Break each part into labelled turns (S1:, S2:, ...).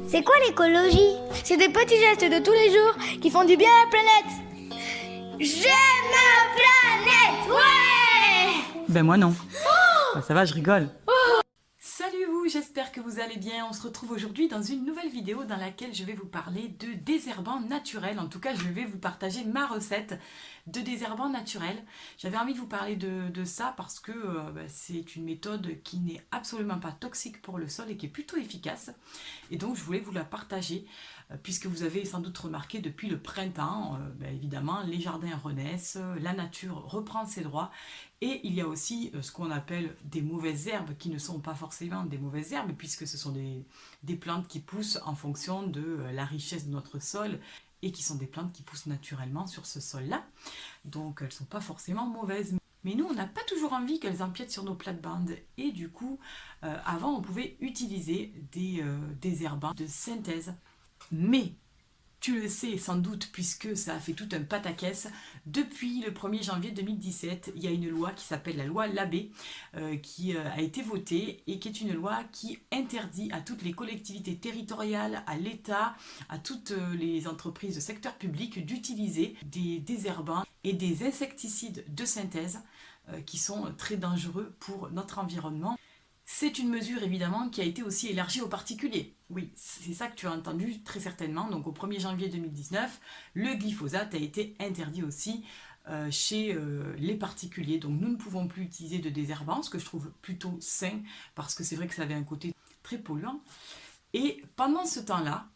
S1: C'est quoi l'écologie? C'est des petits gestes de tous les jours qui font du bien à la planète. J'aime ma planète, ouais!
S2: Ben moi non. Ben, ça va, je rigole. Salut vous, j'espère que vous allez bien. On se retrouve aujourd'hui dans une nouvelle vidéo dans laquelle je vais vous parler de désherbants naturels. En tout cas, je vais vous partager ma recette de désherbants naturels. J'avais envie de vous parler de ça parce que c'est une méthode qui n'est absolument pas toxique pour le sol et qui est plutôt efficace. Et donc, je voulais vous la partager puisque vous avez sans doute remarqué depuis le printemps, évidemment, les jardins renaissent, la nature reprend ses droits. Et il y a aussi ce qu'on appelle des mauvaises herbes qui ne sont pas forcément des mauvaises herbes puisque ce sont des plantes qui poussent en fonction de la richesse de notre sol et qui sont des plantes qui poussent naturellement sur ce sol-là. Donc elles ne sont pas forcément mauvaises. Mais nous, on n'a pas toujours envie qu'elles empiètent sur nos plates-bandes. Et du coup, avant, on pouvait utiliser des désherbants de synthèse. Mais tu le sais sans doute puisque ça a fait tout un pataquès. Depuis le 1er janvier 2017, il y a une loi qui s'appelle la loi Labbé qui a été votée et qui est une loi qui interdit à toutes les collectivités territoriales, à l'État, à toutes les entreprises de secteur public d'utiliser des désherbants et des insecticides de synthèse qui sont très dangereux pour notre environnement. C'est une mesure évidemment qui a été aussi élargie aux particuliers. Oui, c'est ça que tu as entendu très certainement. Donc au 1er janvier 2019, le glyphosate a été interdit aussi chez les particuliers. Donc nous ne pouvons plus utiliser de désherbants, ce que je trouve plutôt sain parce que c'est vrai que ça avait un côté très polluant. Et pendant ce temps-là,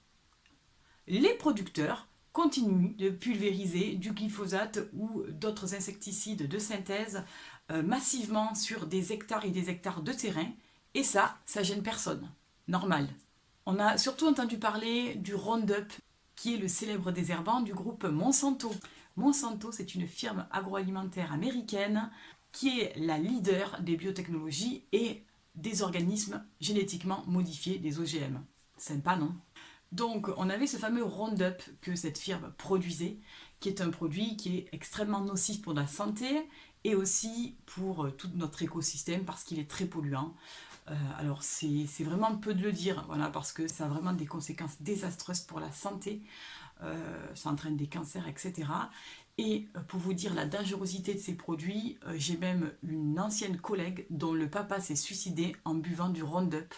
S2: les producteurs continuent de pulvériser du glyphosate ou d'autres insecticides de synthèse massivement sur des hectares et des hectares de terrain. Et ça gêne personne. Normal. On a surtout entendu parler du Roundup, qui est le célèbre désherbant du groupe Monsanto. Monsanto, c'est une firme agroalimentaire américaine qui est la leader des biotechnologies et des organismes génétiquement modifiés, des OGM. Sympa, non? Donc, on avait ce fameux Roundup que cette firme produisait, qui est un produit qui est extrêmement nocif pour la santé et aussi pour tout notre écosystème parce qu'il est très polluant. Alors, c'est vraiment peu de le dire, voilà, parce que ça a vraiment des conséquences désastreuses pour la santé. Ça entraîne des cancers, etc. Et pour vous dire la dangerosité de ces produits, j'ai même une ancienne collègue dont le papa s'est suicidé en buvant du Roundup.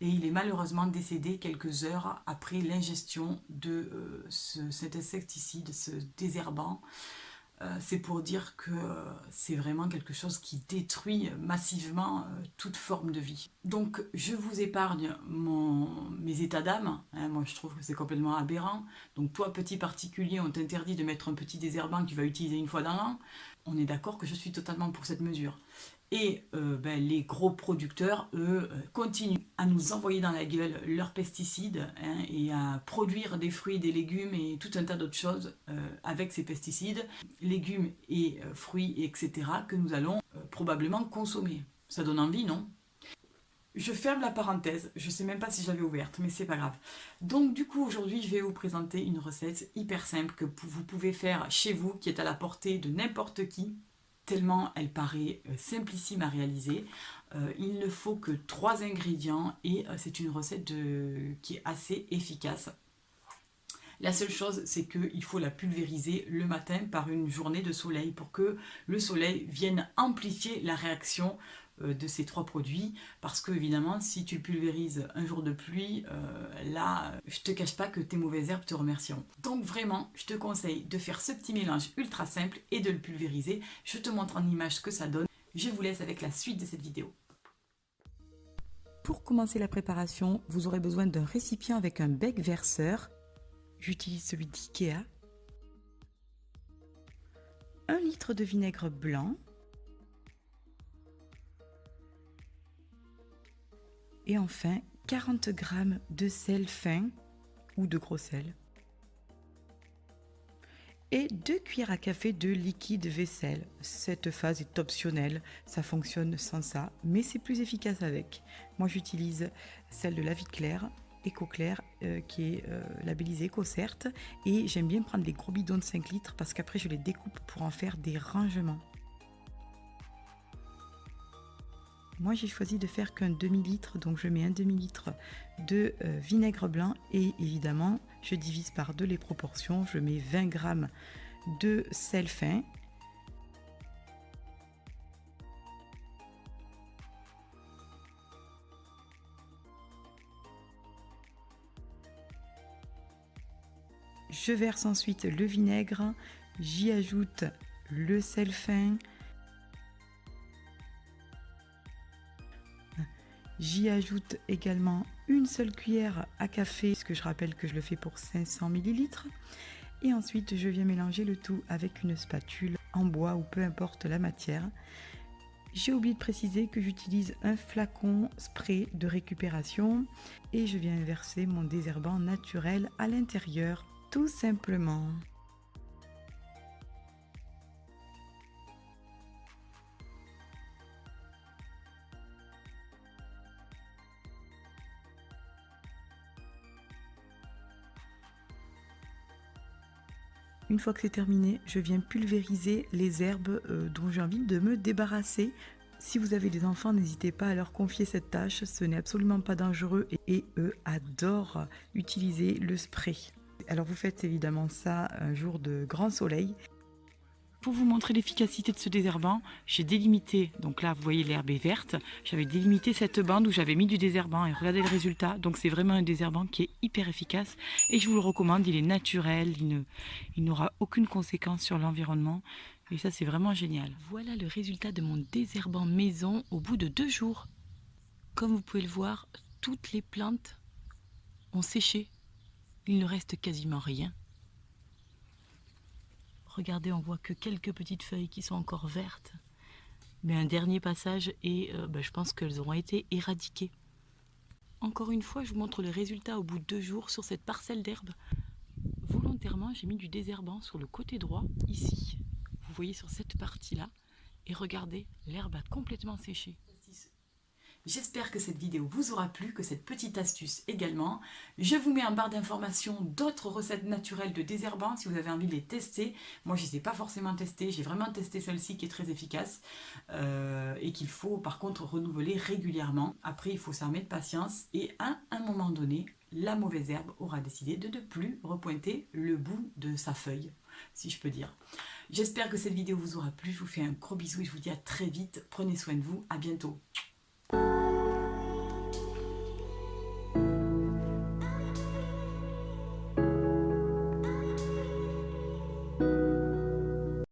S2: Et il est malheureusement décédé quelques heures après l'ingestion de cet insecticide, ce désherbant. C'est pour dire que c'est vraiment quelque chose qui détruit massivement toute forme de vie. Donc je vous épargne mes états d'âme, hein, moi je trouve que c'est complètement aberrant. Donc toi petit particulier, on t'interdit de mettre un petit désherbant que tu vas utiliser une fois dans l'an. On est d'accord que je suis totalement pour cette mesure. Et les gros producteurs, eux, continuent à nous envoyer dans la gueule leurs pesticides et à produire des fruits, des légumes et tout un tas d'autres choses avec ces pesticides, légumes et fruits, etc., que nous allons probablement consommer. Ça donne envie, non? Je ferme la parenthèse, je sais même pas si je l'avais ouverte, mais c'est pas grave. Donc du coup, aujourd'hui, je vais vous présenter une recette hyper simple que vous pouvez faire chez vous, qui est à la portée de n'importe qui, tellement elle paraît simplissime à réaliser. Il ne faut que 3 ingrédients et c'est une recette qui est assez efficace. La seule chose, c'est qu'il faut la pulvériser le matin par une journée de soleil pour que le soleil vienne amplifier la réaction de ces 3 produits, parce que évidemment si tu pulvérises un jour de pluie, là je te cache pas que tes mauvaises herbes te remercieront. Donc vraiment je te conseille de faire ce petit mélange ultra simple et de le pulvériser. Je te montre en image ce que ça donne. Je vous laisse avec la suite de cette vidéo. Pour commencer la préparation, vous aurez besoin d'un récipient avec un bec verseur. J'utilise celui d'Ikea. 1 litre de vinaigre blanc. Et enfin, 40 g de sel fin ou de gros sel. Et 2 cuillères à café de liquide vaisselle. Cette phase est optionnelle, ça fonctionne sans ça, mais c'est plus efficace avec. Moi j'utilise celle de La Vie Claire, EcoClair, qui est labellisée EcoCert. Et j'aime bien prendre des gros bidons de 5 litres parce qu'après je les découpe pour en faire des rangements. Moi j'ai choisi de faire qu'un demi-litre, donc je mets un demi-litre de vinaigre blanc et évidemment je divise par deux les proportions, je mets 20 g de sel fin. Je verse ensuite le vinaigre, j'y ajoute le sel fin, j'y ajoute également une seule cuillère à café, puisque je rappelle que je le fais pour 500 ml. Et ensuite, je viens mélanger le tout avec une spatule en bois ou peu importe la matière. J'ai oublié de préciser que j'utilise un flacon spray de récupération et je viens verser mon désherbant naturel à l'intérieur, tout simplement. Une fois que c'est terminé, je viens pulvériser les herbes dont j'ai envie de me débarrasser. Si vous avez des enfants, n'hésitez pas à leur confier cette tâche, ce n'est absolument pas dangereux et eux adorent utiliser le spray. Alors vous faites évidemment ça un jour de grand soleil. Pour vous montrer l'efficacité de ce désherbant, j'ai délimité, donc là vous voyez l'herbe est verte, j'avais délimité cette bande où j'avais mis du désherbant et regardez le résultat. Donc c'est vraiment un désherbant qui est hyper efficace et je vous le recommande, il est naturel, il n'aura aucune conséquence sur l'environnement et ça c'est vraiment génial. Voilà le résultat de mon désherbant maison au bout de 2 jours. Comme vous pouvez le voir, toutes les plantes ont séché, il ne reste quasiment rien. Regardez, on voit que quelques petites feuilles qui sont encore vertes. Mais un dernier passage et je pense qu'elles auront été éradiquées. Encore une fois, je vous montre le résultat au bout de 2 jours sur cette parcelle d'herbe. Volontairement, j'ai mis du désherbant sur le côté droit, ici. Vous voyez sur cette partie-là. Et regardez, l'herbe a complètement séché. J'espère que cette vidéo vous aura plu, que cette petite astuce également. Je vous mets en barre d'informations d'autres recettes naturelles de désherbants si vous avez envie de les tester. Moi je ne les ai pas forcément testées, j'ai vraiment testé celle-ci qui est très efficace et qu'il faut par contre renouveler régulièrement. Après il faut s'armer de patience et à un moment donné, la mauvaise herbe aura décidé de ne plus repointer le bout de sa feuille, si je peux dire. J'espère que cette vidéo vous aura plu, je vous fais un gros bisou et je vous dis à très vite. Prenez soin de vous, à bientôt.